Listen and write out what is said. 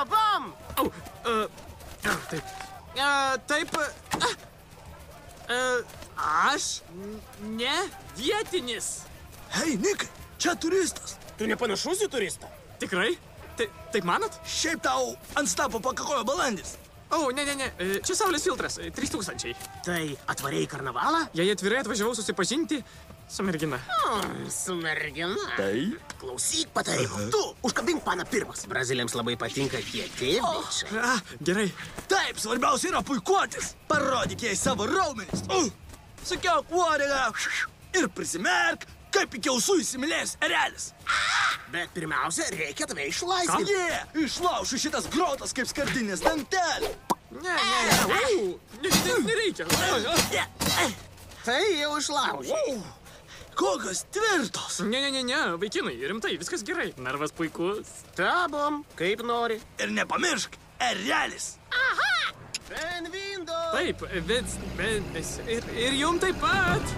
bam! Taip. Taip. Aš ne vietinis. Hei, Nikai, čia turistas. Tu nepanašus į turistą. Tikrai? Taip manot? Šiaip tau ant stapo pakakojo balandis. Ne. Čia saulės filtras. 3000. Tai atvarei karnavalą? Jei atvirai atvažiavau susipažinti su mergina. Su mergina. Taip. Klausyk patarimų. Tu užkabink paną pirmas. Braziliams labai patinka kieti bičiai. Gerai. Taip, svarbiausia yra puikuotis. Parodyk jai savo raumenis. Sukiok uodegą ir prisimerk, kaip iki ausų įsimylėjęs erelis. Bet pirmiausia, reikia tave išlaisvinti. Išlaušiu šitas grotas kaip skardinės dantelė. Ne. Nereikia. Tai jau išlaužiai. Kokios tvirtos. Ne, vaikinai, rimtai, viskas gerai. Narvas puikus. Tabom, kaip nori. Ir nepamiršk, erelis. Benvindo. Taip, ir jum taip pat.